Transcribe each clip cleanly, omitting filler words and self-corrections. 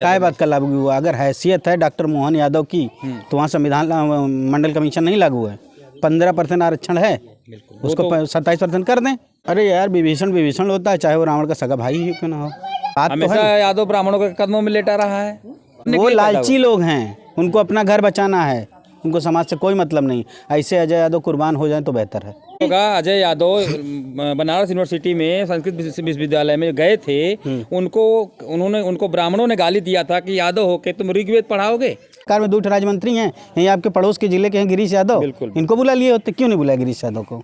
काय बात का लागू हुआ? अगर हैसियत है डॉक्टर मोहन यादव की तो वहाँ संविधान मंडल कमीशन नहीं लागू है। 15% आरक्षण है, उसको 27% कर दें। अरे यार विभीषण होता है, चाहे वो रावण का सगा भाई ही क्यों ना हो। बात तो हमेशा है, यादव ब्राह्मणों के कदमों में लेटा रहा है। वो लालची लोग हैं, उनको अपना घर बचाना है, उनको समाज से कोई मतलब नहीं। ऐसे अजय यादव कुर्बान हो जाए तो बेहतर है। होगा अजय यादव बनारस यूनिवर्सिटी में संस्कृत विश्वविद्यालय में गए थे, उनको ब्राह्मणों ने गाली दिया था कि यादव होके तुम ऋग्वेद पढ़ाओगे। सरकार में 2 राज्य मंत्री हैं, यही आपके पड़ोस के जिले के हैं गिरीश यादव, इनको बुला लिए होते, क्यों नहीं बुलाया गिरीश यादव को?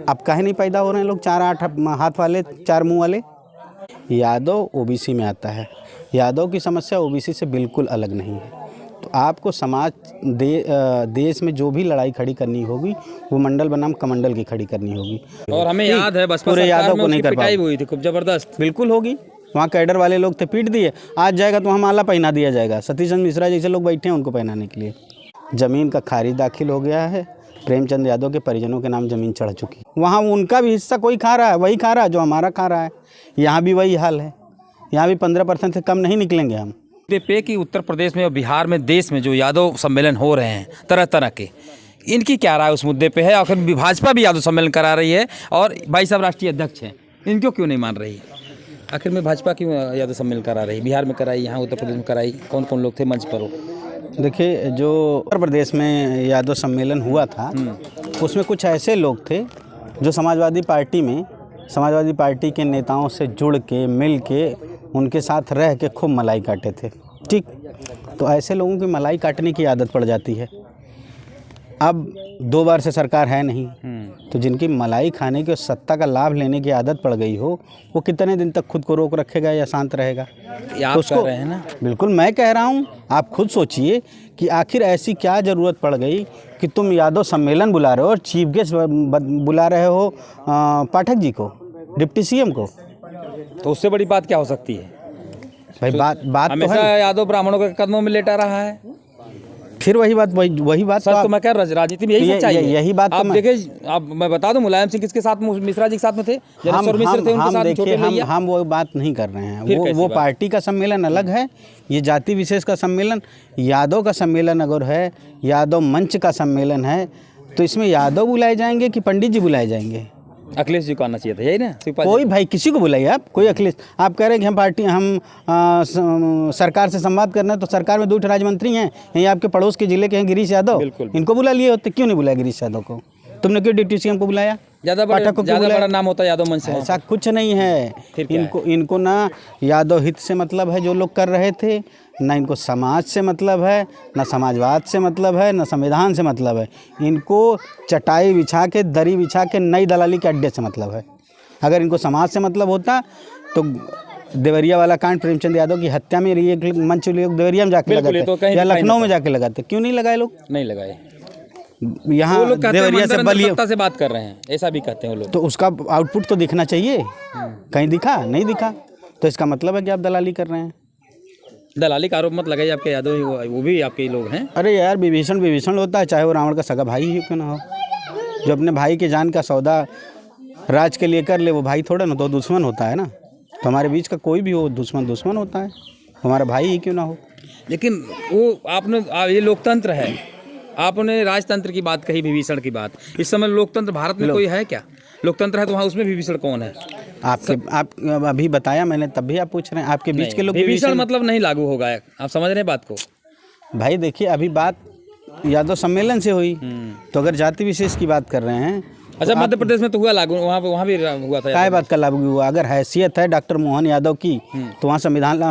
अब काहे नहीं पैदा हो रहे हैं लोग 4-8 हाथ वाले 4 मुंह वाले? यादव ओबीसी में आता है, यादव की समस्या ओबीसी से बिल्कुल अलग नहीं है। तो आपको समाज देश में जो भी लड़ाई खड़ी करनी होगी वो मंडल बनाम कमंडल की खड़ी करनी होगी। और हमें याद है बसपा पूरे सरकार यादव में को नहीं उसकी कर पिटाई पाओगे। हुई थी खूब जबरदस्त। बिल्कुल होगी, वहाँ कैडर वाले लोग थे, पीट दिए। आज जाएगा तो वहाँ माला पहना दिया जाएगा। सतीश चंद्र मिश्रा जैसे लोग बैठे हैं उनको पहनाने के लिए। ज़मीन का खारिज दाखिल हो गया है, प्रेमचंद यादव के परिजनों के नाम ज़मीन चढ़ चुकी। वहाँ उनका भी हिस्सा कोई खा रहा है, वही खा रहा है जो हमारा खा रहा है। यहाँ भी वही हाल है, यहाँ भी 15% से कम नहीं निकलेंगे हम। पे कि उत्तर प्रदेश में और बिहार में, देश में जो यादव सम्मेलन हो रहे हैं तरह तरह के, इनकी क्या राय उस मुद्दे पे है? आखिर भाजपा भी यादव सम्मेलन करा रही है और भाई साहब राष्ट्रीय अध्यक्ष हैं, इनको क्यों नहीं मान रही? आखिर में भाजपा क्यों यादव सम्मेलन करा रही? बिहार में कराई, यहाँ उत्तर प्रदेश में कराई, कौन कौन लोग थे मंच पर? देखिए, जो उत्तर प्रदेश में यादव सम्मेलन हुआ था उसमें कुछ ऐसे लोग थे जो समाजवादी पार्टी के नेताओं से जुड़ के, मिल के, उनके साथ रह के खूब मलाई काटे थे। ठीक, तो ऐसे लोगों की मलाई काटने की आदत पड़ जाती है। अब 2 बार से सरकार है नहीं, तो जिनकी मलाई खाने की और सत्ता का लाभ लेने की आदत पड़ गई हो, वो कितने दिन तक खुद को रोक रखेगा या शांत रहेगा? आप उसको कह रहे हैं ना? बिल्कुल मैं कह रहा हूँ। आप खुद सोचिए कि आखिर ऐसी क्या ज़रूरत पड़ गई कि तुम यादव सम्मेलन बुला रहे हो और चीफ गेस्ट बुला रहे हो पाठक जी को, डिप्टी सीएम को। तो उससे बड़ी बात क्या हो सकती है भाई? बात तो हमेशा है। यादव ब्राह्मणों के कदमों में लेटा रहा है। फिर वही बात सर, तो मैं कह राजनीति में यही सच्चाई है। यही बात आप देखिए, आप मैं बता दूं, मुलायम सिंह किसके साथ, मिश्रा जी के साथ में थे, जनेश्वर मिश्र थे उनके साथ। देखिए, हम वो बात नहीं कर रहे हैं। वो पार्टी का सम्मेलन अलग है, ये जाति विशेष का सम्मेलन। यादव का सम्मेलन अगर है, यादव मंच का सम्मेलन है, तो इसमें यादव बुलाए जाएंगे कि पंडित जी बुलाए जाएंगे? अखिलेश जी को आना चाहिए था, यही ना? कोई भाई किसी को बुलाइए आप, कोई अखिलेश। आप कह रहे हैं कि हम सरकार से संवाद करना है, तो सरकार में 2 राज्य मंत्री हैं, यही आपके पड़ोस के जिले के हैं गिरीश यादव, इनको बुला लिए होते, क्यों नहीं बुलाया गिरीश यादव को? तुमने क्यों डिप्टी सीएम को बुलाया? ज़्यादा बड़ा नाम होता है यादव मंच से। ऐसा कुछ नहीं है। इनको ना यादव हित से मतलब है जो लोग कर रहे थे, ना इनको समाज से मतलब है, ना समाजवाद से मतलब है, ना संविधान से मतलब है। इनको चटाई बिछा के, दरी बिछा के, नई दलाली के अड्डे से मतलब है। अगर इनको समाज से मतलब होता तो देवरिया वाला कांड, प्रेमचंद यादव की हत्या में एक मंच लोग देवरिया में जाके लगाते या लखनऊ में जाके लगाते, क्यों नहीं लगाए लोग? नहीं लगाए। यहाँ देवरिया से बलिया सत्ता से बात कर रहे हैं, ऐसा भी कहते हैं वो लोग। तो उसका आउटपुट तो दिखना चाहिए। कहीं दिखा? नहीं दिखा। तो इसका मतलब है कि आप दलाली कर रहे हैं। दलाली का आरोप मत लगाइए, आपके यादव वो भी आपके लोग हैं। अरे यार, विभीषण होता है, चाहे वो रावण का सगा भाई ही क्यों ना हो। जो अपने भाई के जान का सौदा राज के लिए कर ले, वो भाई थोड़ा ना, तो दुश्मन होता है ना। तो हमारे बीच का कोई भी हो, दुश्मन होता है, हमारा भाई ही क्यों ना हो। लेकिन वो आपने, ये लोकतंत्र है, आपने राजतंत्र की बात कही, विभीषण की बात। इस समय लोकतंत्र भारत में कोई है क्या? लोकतंत्र है तो वहाँ उसमें विभीषण कौन है? आप अभी बताया मैंने, तब भी आप पूछ रहे हैं आपके बीच के लोग। विभीषण मतलब नहीं लागू होगा, आप समझ रहे हैं बात को? भाई देखिए, अभी बात यादव सम्मेलन से हुई, तो अगर जाति विशेष की बात कर रहे हैं, अच्छा, मध्य प्रदेश में तो हुआ लागू, वहाँ भी हुआ था। काय बात का लागू हुआ? अगर हैसियत है डॉक्टर मोहन यादव की तो वहाँ संविधान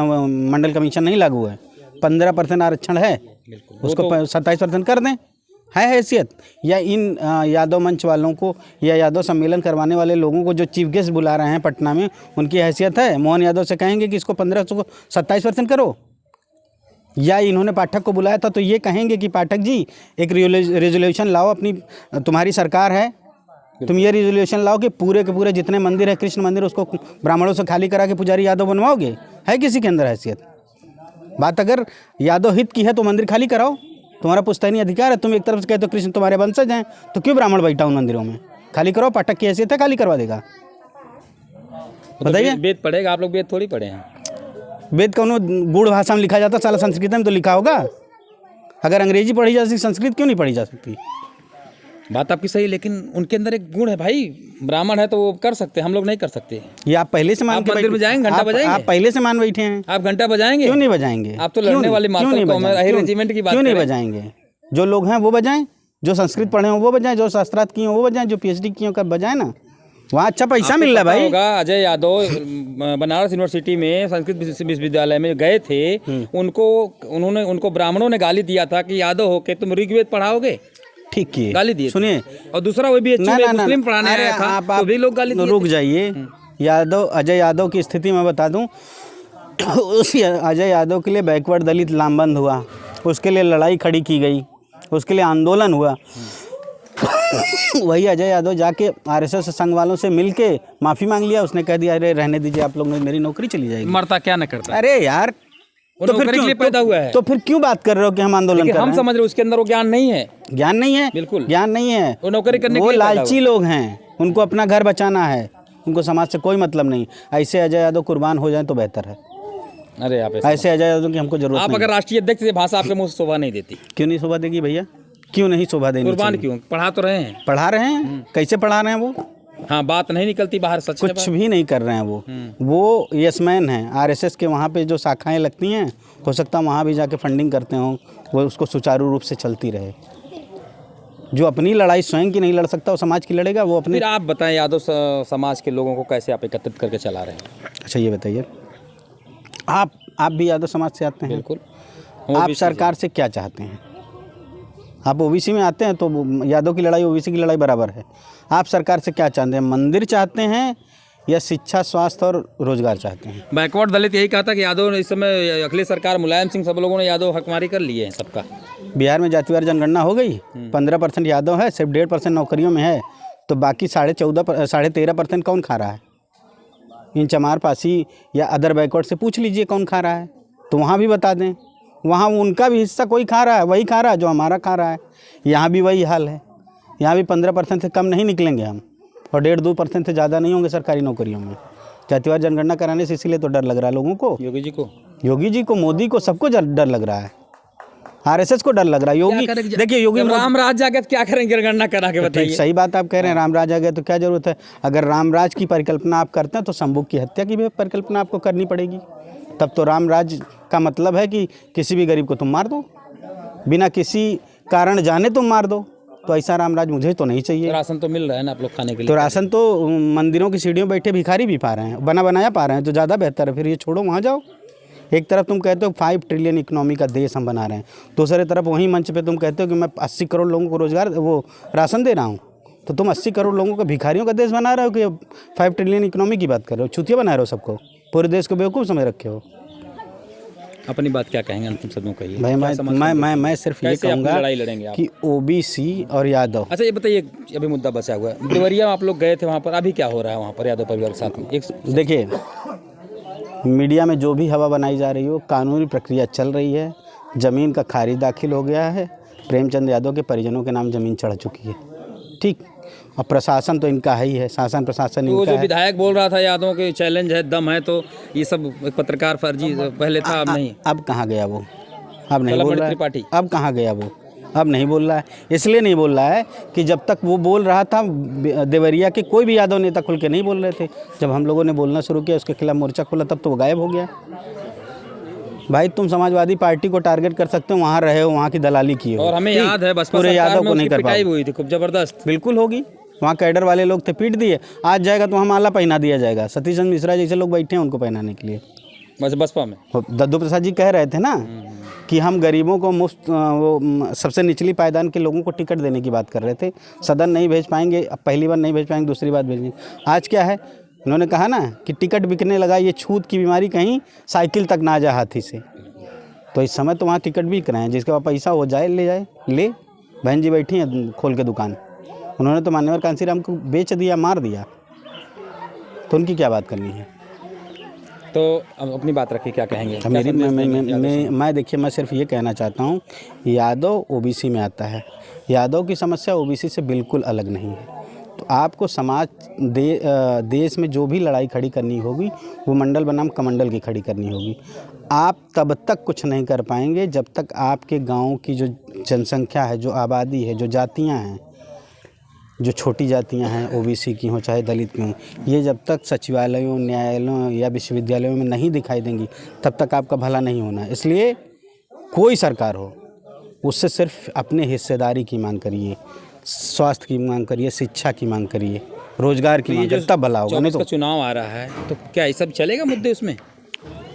मंडल कमीशन नहीं लागू है। 15% आरक्षण है, उसको 27% कर दें। है हैसियत? या इन यादव मंच वालों को या यादव सम्मेलन करवाने वाले लोगों को जो चीफ गेस्ट बुला रहे हैं पटना में, उनकी हैसियत है? मोहन यादव से कहेंगे कि इसको 1500 को 27% करो? या इन्होंने पाठक को बुलाया था तो ये कहेंगे कि पाठक जी एक रेजोल्यूशन लाओ, अपनी तुम्हारी सरकार है, तुम ये रेजोल्यूशन लाओ कि पूरे के पूरे जितने मंदिर है, कृष्ण मंदिर, उसको ब्राह्मणों से खाली करा के पुजारी यादव बनवाओगे? है किसी के अंदर हैसियत? बात अगर यादव हित की है तो मंदिर खाली कराओ, तुम्हारा पुश्तैनी अधिकार है। तुम एक तरफ से कहते हो कृष्ण तुम्हारे वंशज हैं, तो क्यों ब्राह्मण बैठा उन मंदिरों में? खाली करो, पाठक की हैसियत है, खाली करवा देगा। बताइए। वेद पढ़ेगा? आप लोग वेद थोड़ी पढ़े हैं। वेद कौनो गूढ़ भाषा में लिखा जाता, साला संस्कृत में तो लिखा होगा। अगर अंग्रेजी पढ़ी जा सकती, संस्कृत क्यों नहीं पढ़ी जा सकती? बात आपकी सही, लेकिन उनके अंदर एक गुण है भाई, ब्राह्मण है तो वो कर सकते हैं, हम लोग नहीं कर सकते। ये आप पहले से मान आप के मंदिर में जाएंगे, घंटा बजाएंगे? आप पहले से मान बैठे हैं। आप घंटा बजाएंगे? क्यों नहीं बजाएंगे? आप तो लड़ने वाले मास्टर कौम है, अहिर रेजिमेंट की बात क्यों नहीं करें। बजाएंगे? जो लोग हैं वो बजाएं, जो संस्कृत पढ़े हो वो बजाएं, जो शास्त्रार्थ किए हो वो बजाएं, जो PhD किए हो कब बजाएं ना, वहाँ अच्छा पैसा मिल रहा है भाई। होगा अजय यादव बनारस यूनिवर्सिटी में संस्कृत विश्वविद्यालय में गए थे, उनको ब्राह्मणों ने गाली दिया था कि यादव होके तुम ऋग्वेद पढ़ाओगे, ठीक किए, गाली दिए। सुनिए, और दूसरा वो भी मुस्लिम पढ़ाने आया था, तो भी लोग गाली दिए। रुक जाइए, अजय यादव की स्थिति मैं बता दूं। उस अजय यादव के लिए बैकवर्ड दलित लामबंद हुआ, उसके लिए लड़ाई खड़ी की गई, उसके लिए आंदोलन हुआ। वही अजय यादव जाके RSS संघ वालों से मिलके माफ़ी मांग लिया, उसने कह दिया अरे रहने दीजिए आप लोग, मेरी नौकरी चली जाएगी। मरता क्या न करता। अरे यार, तो फिर क्यों पैदा हुआ है? तो फिर क्यों बात कर रहे हो कि हम आंदोलन कर रहे हैं? हम समझ रहे उसके अंदर वो ज्ञान नहीं है। ज्ञान नहीं है, बिल्कुल ज्ञान नहीं है। वो नौकरी करने वो के लिए लालची लोग हैं, उनको अपना घर बचाना है, उनको समाज से कोई मतलब नहीं। ऐसे अजय यादव कुर्बान हो जाए तो बेहतर है। अरे आप ऐसे अजय यादव की हमको जरूरत आप नहीं। अगर राष्ट्रीय अध्यक्ष से भाषा आपके मुंह से शोभा नहीं देती। क्यों नहीं शोभा देगी भैया? क्यों नहीं शोभा देगी? कुर्बान क्यों? पढ़ा तो रहे हैं। पढ़ा रहे हैं, कैसे पढ़ा रहे हैं वो? हाँ, बात नहीं निकलती बाहर, सच कुछ भी नहीं कर रहे हैं वो यसमैन हैं। RSS के वहाँ पे जो शाखाएं लगती हैं, हो सकता है वहाँ भी जाके फंडिंग करते हों, वो उसको सुचारू रूप से चलती रहे। जो अपनी लड़ाई स्वयं की नहीं लड़ सकता वो समाज की लड़ेगा, वो अपनी। फिर आप बताएं यादव समाज के लोगों को कैसे आप एकत्रित करके चला रहे हैं? अच्छा ये बताइए, आप भी यादव समाज से आते हैं? बिल्कुल। आप सरकार से क्या चाहते हैं? आप OBC में आते हैं तो यादव की लड़ाई OBC की लड़ाई बराबर है। आप सरकार से क्या चाहते हैं? मंदिर चाहते हैं या शिक्षा, स्वास्थ्य और रोजगार चाहते हैं? बैकवर्ड दलित यही कहा था कि यादव इस समय अखिलेश सरकार, मुलायम सिंह, सब लोगों ने यादव हकमारी कर लिए हैं सबका। बिहार में जातिवार जनगणना हो गई, 15% यादव है, सिर्फ 1.5% नौकरियों में है, तो बाकी 13.5% कौन खा रहा है? इन चमार, पासी या अदर बैकवर्ड से पूछ लीजिए कौन खा रहा है, तो वहाँ भी बता दें। वहाँ उनका भी हिस्सा कोई खा रहा है, वही खा रहा है जो हमारा खा रहा है। यहाँ भी वही हाल है, यहाँ भी 15% से कम नहीं निकलेंगे हम, और 1.5-2% से ज़्यादा नहीं होंगे सरकारी नौकरियों में। जातिवार जनगणना कराने से इसीलिए तो डर लग रहा है लोगों को, योगी जी को, मोदी को, सबको डर लग रहा है। RSS को डर लग रहा है। योगी, देखिए योगी, रामराज आ गया तो क्या करेंगे? जनगणना करा के बताइए। सही बात आप कह रहे हैं, रामराज आ गया तो क्या जरूरत है? अगर रामराज की परिकल्पना आप करते हैं तो शंभू की हत्या की भी परिकल्पना आपको करनी पड़ेगी। तब तो रामराज का मतलब है कि किसी भी गरीब को तुम मार दो, बिना किसी कारण जाने तुम मार दो। तो ऐसा रामराज मुझे तो नहीं चाहिए। राशन तो मिल रहा है ना आप लोग खाने के लिए? तो राशन तो मंदिरों की सीढ़ियों बैठे भिखारी भी पा रहे हैं, बनाया पा रहे हैं, तो ज़्यादा बेहतर है। फिर ये छोड़ो, वहाँ जाओ। एक तरफ तुम कहते हो 5 ट्रिलियन इकोनॉमी का देश हम बना रहे हैं, दूसरी तरफ वहीं मंच पे तुम कहते हो कि मैं 80 करोड़ लोगों को रोजगार, वो राशन दे रहा हूँ। तो तुम 80 करोड़ लोगों को भिखारियों का देश बना रहे हो कि 5 ट्रिलियन इकोनॉमी की बात कर रहे हो? चूतिया बना रहे हो सबको, पूरे देश को बेवकूफ़ समझ रखे हो। अपनी बात क्या कहेंगे अंतिम शब्द में कहिए भाई। मैं सिर्फ ये कहूँगा कि OBC और यादव। अच्छा ये बताइए, अभी मुद्दा बचा हुआ है, देवरिया आप लोग गए थे, वहाँ पर अभी क्या हो रहा है वहाँ पर यादव परिवार के साथ में? देखिए, मीडिया में जो भी हवा बनाई जा रही हो, कानूनी प्रक्रिया चल रही है। ज़मीन का खारिज दाखिल हो गया है, प्रेमचंद यादव के परिजनों के नाम ज़मीन चढ़ चुकी है, ठीक। और प्रशासन तो इनका है ही है, शासन प्रशासन इनका है। वो जो विधायक बोल रहा था यादव के चैलेंज है, दम है, तो ये सब पत्रकार फर्जी पहले था, अब नहीं। अब कहाँ गया वो? अब नहीं बोल रहा है। अब कहाँ गया वो? अब नहीं बोल रहा है। इसलिए नहीं बोल रहा है कि जब तक वो बोल रहा था देवरिया के कोई भी यादव नेता खुल के नहीं बोल रहे थे। जब हम लोगों ने बोलना शुरू किया, उसके खिलाफ मोर्चा खोला, तब तो वो गायब हो गया। भाई तुम समाजवादी पार्टी को टारगेट कर सकते हो, वहाँ रहे हो, वहाँ की दलाली की हो। और हमें याद है बसपा पूरे यादव को नहीं कर पाए हुई थी खूब जबरदस्त। बिल्कुल होगी, वहाँ कैडर वाले लोग थे, पीट दिए। आज जाएगा तो हम आला पहना दिया जाएगा। सतीश चंद्र मिश्रा जैसे लोग बैठे हैं उनको पहनाने के लिए। बस बसपा में दद्दू प्रसाद जी कह रहे थे ना कि हम गरीबों को मुफ्त, वो सबसे निचली पायदान के लोगों को टिकट देने की बात कर रहे थे। सदन नहीं भेज पाएंगे, अब पहली बार नहीं भेज पाएंगे, दूसरी बार भेजेंगे। आज क्या है, उन्होंने कहा ना कि टिकट बिकने लगा, ये छूत की बीमारी कहीं साइकिल तक ना जाए हाथी से। तो इस समय तो वहाँ टिकट बिक रहे हैं, जिसके पास पैसा हो जाए ले जाए, ले। बहन जी बैठी हैं खोल के दुकान, उन्होंने तो मान्यवर कांसीराम को बेच दिया, मार दिया, तो उनकी क्या बात करनी है? तो अब अपनी बात रखिए, क्या कहेंगे? मेरी मैं देखिए, मैं सिर्फ ये कहना चाहता हूँ, यादव OBC में आता है। यादव की समस्या OBC से बिल्कुल अलग नहीं है। तो आपको देश में जो भी लड़ाई खड़ी करनी होगी वो मंडल बनाम कमंडल की खड़ी करनी होगी। आप तब तक कुछ नहीं कर पाएंगे जब तक आपके गांव की जो जनसंख्या है, जो आबादी है, जो जातियां हैं, जो छोटी जातियां हैं, ओबीसी की हों चाहे दलित की हों, ये जब तक सचिवालयों, न्यायालयों या विश्वविद्यालयों में नहीं दिखाई देंगी तब तक आपका भला नहीं होना। इसलिए कोई सरकार हो उससे सिर्फ अपने हिस्सेदारी की मांग करिए, स्वास्थ्य की मांग करिए, शिक्षा की मांग करिए, रोजगार की मांग करिए, तब भला होगा। नहीं तो चुनाव आ रहा है तो क्या ये सब चलेगा मुद्दे उसमें?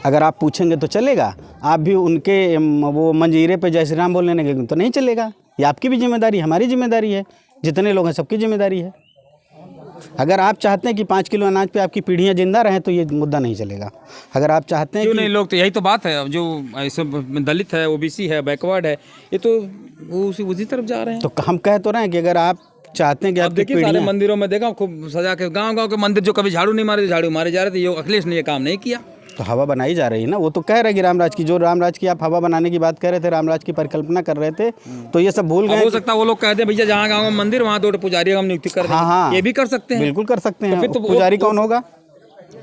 अगर आप पूछेंगे तो चलेगा। आप भी उनके वो मंजीरे पे जय श्री राम बोलने लगे तो नहीं चलेगा। ये आपकी भी जिम्मेदारी, हमारी जिम्मेदारी है, जितने लोग हैं सबकी जिम्मेदारी है। अगर आप चाहते हैं कि 5 किलो अनाज पे आपकी पीढ़ियां जिंदा रहें तो ये मुद्दा नहीं चलेगा। अगर आप चाहते हैं क्यों कि नहीं, लोग तो यही तो बात है, जो ऐसे दलित है, ओबीसी है, बैकवर्ड है, ये तो वो उसी तरफ जा रहे हैं। तो हम कह तो रहे हैं कि अगर आप चाहते हैं कि आप आपकी देखिए सारे पीढ़ियां, मंदिरों में देखा खूब सजा के, गांव-गांव के मंदिर जो कभी झाड़ू नहीं मारे, झाड़ू मारे जा रहे थे, ये अखिलेश ने ये काम नहीं किया। तो हवा बनाई जा रही है ना। वो तो कह रहे कि रामराज की, जो रामराज की आप हवा बनाने की बात कर रहे थे, रामराज की परिकल्पना कर रहे थे, तो ये सब भूल गए। हो सकता है वो लोग कहते हैं भैया जहाँ गाँव में मंदिर वहाँ 2 पुजारी हम नियुक्ति कर देंगे। हाँ, ये भी कर सकते हैं, बिल्कुल कर सकते हैं। फिर तो पुजारी कौन होगा?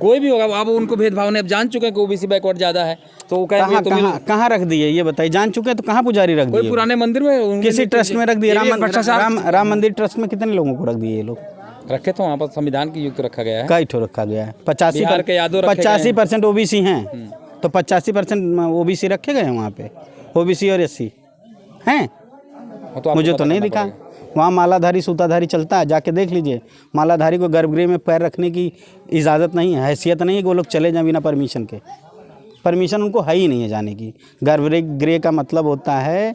कोई भी होगा। अब उनको भेदभाव ने अब जान चुके हैं कि ओबीसी बैकवर्ड ज्यादा है, तो वो कहेंगे कहाँ रख दिए ये बताइए? जान चुके हैं तो कहाँ पुजारी रख दिए? पुराने मंदिर में किसी ट्रस्ट में रख दिए। राम मंदिर ट्रस्ट में कितने लोगों को रख दिए ये लोग? रखे तो वहाँ पर संविधान की युक्त रखा गया है, कई ठो रखा गया है। 85% ओबीसी हैं, तो 85% ओबीसी रखे गए हैं वहाँ पे, ओबीसी और एससी हैं। तो मुझे तो नहीं दिखा। वहाँ मालाधारी सूताधारी चलता है, जाके देख लीजिए। मालाधारी को गर्भगृह में पैर रखने की इजाज़त नहीं है, हैसियत नहीं है कि वो लोग चले जाएं बिना परमिशन के। परमिशन उनको है ही नहीं है जाने की। गर्भगृह का मतलब होता है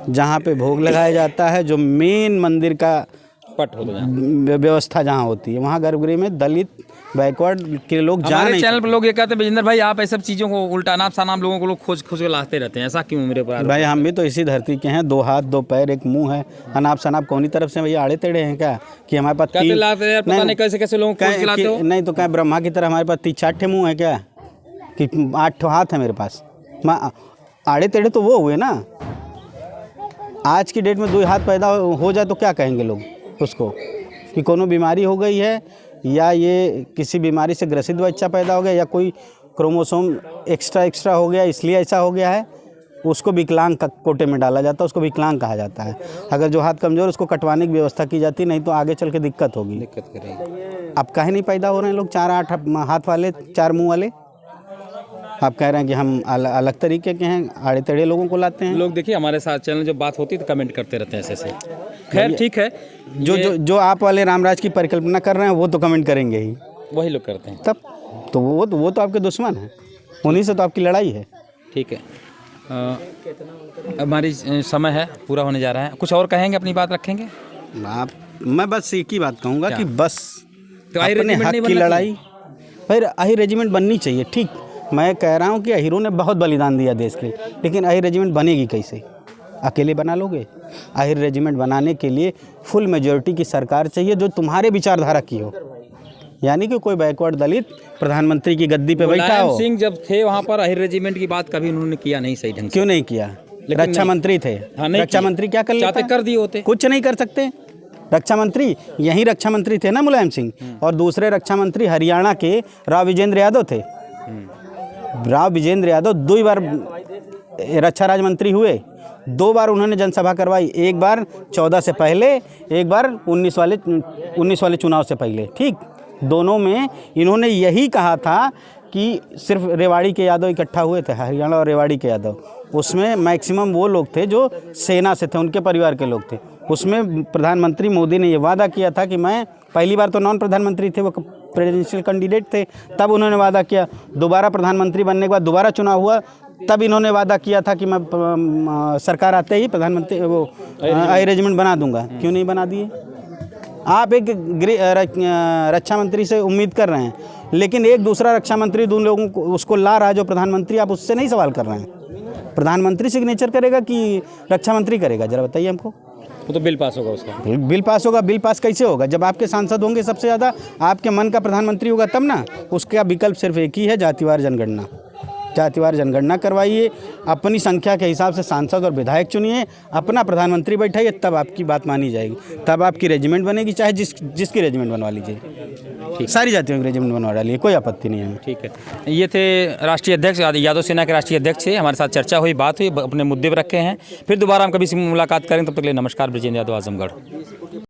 जहाँ पे भोग लगाया जाता है, जो मेन मंदिर का पट होता है, व्यवस्था जहाँ होती है, वहाँ गर्भगृह में दलित बैकवर्ड के लोग जा नहीं। चैनल पर लोग ये कहते हैं विजेंद्र भाई आप ऐसी सब चीज़ों को उल्टा नाप सनाम लोगों को लोग खोज के लाते रहते हैं, ऐसा क्यों? मेरे पर भाई हम भी तो इसी धरती के हैं, 2 हाथ 2 पैर 1 मुंह है। अनाप शनाप कौनी तरफ से भैया आड़े टेढ़े हैं क्या कि हमारे पास पता नहीं कैसे लोगों को खिलाते हो? नहीं तो क्या ब्रह्मा की तरह हमारे पास 3-4 ठे मुँह है क्या कि 8 हाथ है मेरे पास? आड़े टेढ़े तो वो हुए ना। आज की डेट में 2 हाथ पैदा हो जाए तो क्या कहेंगे लोग उसको कि कोनो बीमारी हो गई है, या ये किसी बीमारी से ग्रसित बच्चा पैदा हो गया, या कोई क्रोमोसोम एक्स्ट्रा हो गया इसलिए ऐसा हो गया है। उसको विकलांग कोटे में डाला जाता है, उसको विकलांग कहा जाता है। अगर जो हाथ कमज़ोर उसको कटवाने की व्यवस्था की जाती, नहीं तो आगे चल के दिक्कत होगी। दिक्कत करेगी। अब काहे नहीं पैदा हो रहे हैं लोग 4-8 हाथ वाले, 4 मुँह वाले? आप कह रहे हैं कि हम अलग तरीके के हैं, आड़े टेढ़े लोगों को लाते हैं। लोग देखिए हमारे साथ चैनल जब बात होती है तो कमेंट करते रहते हैं ऐसे। खैर ठीक है, जो आप वाले रामराज की परिकल्पना कर रहे हैं वो तो कमेंट करेंगे ही, वही लोग करते हैं। तब तो वो तो आपके दुश्मन है, उन्हीं से तो आपकी लड़ाई है। ठीक है, हमारी समय है पूरा होने जा रहा है, कुछ और कहेंगे, अपनी बात रखेंगे? मैं बस एक ही बात कहूँगा कि बस तो अपने हक की लड़ाई, फिर अहिर रेजिमेंट बननी चाहिए। ठीक, मैं कह रहा हूँ कि अहिरों ने बहुत बलिदान दिया देश के, लेकिन अहिर रेजिमेंट बनेगी कैसे? अकेले बना लोगे? अहिर रेजिमेंट बनाने के लिए फुल मेजॉरिटी की सरकार चाहिए जो तुम्हारे विचारधारा की हो, यानी कि कोई बैकवर्ड दलित प्रधानमंत्री की गद्दी पे बैठा हो। सिंह जब थे वहाँ पर अहिर रेजिमेंट की बात कभी उन्होंने किया नहीं सही ढंग से। क्यों नहीं किया? रक्षा मंत्री थे। रक्षा मंत्री क्या कर लेते? कर दिए होते। कुछ नहीं कर सकते। रक्षा मंत्री यही रक्षा मंत्री थे ना, मुलायम सिंह, और दूसरे रक्षा मंत्री हरियाणा के राव विजेंद्र यादव थे। राव विजेंद्र यादव 2 बार रक्षा राज्य मंत्री हुए, 2 बार उन्होंने जनसभा करवाई, एक बार 14 से पहले, एक बार 19 वाले चुनाव से पहले। ठीक, दोनों में इन्होंने यही कहा था कि सिर्फ रेवाड़ी के यादव इकट्ठा हुए थे, हरियाणा और रेवाड़ी के यादव। उसमें मैक्सिमम वो लोग थे जो सेना से थे, उनके परिवार के लोग थे। उसमें प्रधानमंत्री मोदी ने ये वादा किया था कि मैं, पहली बार तो नॉन प्रधानमंत्री थे, वो प्रेसिडेंशियल कैंडिडेट थे, तब उन्होंने वादा किया। दोबारा प्रधानमंत्री बनने के बाद दोबारा चुनाव हुआ, तब इन्होंने वादा किया था कि मैं सरकार आते ही प्रधानमंत्री वो अहिर रेजिमेंट बना दूंगा। क्यों नहीं बना दिए? आप एक रक्षा मंत्री से उम्मीद कर रहे हैं, लेकिन एक दूसरा रक्षा मंत्री दून लोगों को उसको ला रहा है जो प्रधानमंत्री, आप उससे नहीं सवाल कर रहे हैं। प्रधानमंत्री सिग्नेचर करेगा कि रक्षा मंत्री करेगा? जरा बताइए हमको। वो तो बिल पास होगा उसका। बिल पास होगा। बिल पास कैसे होगा? जब आपके सांसद होंगे सबसे ज़्यादा, आपके मन का प्रधानमंत्री होगा तब ना। उसका विकल्प सिर्फ एक ही है, जातिवार जनगणना। जातिवार जनगणना करवाइए, अपनी संख्या के हिसाब से सांसद और विधायक चुनिए, अपना प्रधानमंत्री बैठाइए, तब आपकी बात मानी जाएगी, तब आपकी रेजिमेंट बनेगी, चाहे जिसकी रेजिमेंट बनवा लीजिए, सारी जातियों की रेजिमेंट बनवा डालिए, कोई आपत्ति नहीं है। ठीक है, ये थे राष्ट्रीय अध्यक्ष यादव सेना के राष्ट्रीय अध्यक्ष थे, हमारे साथ चर्चा हुई, बात हुई, अपने मुद्दे पर रखे हैं। फिर दोबारा हम कभी मुलाकात करें, तब तक के लिए नमस्कार। ब्रिजेंद्र यादव, आजमगढ़।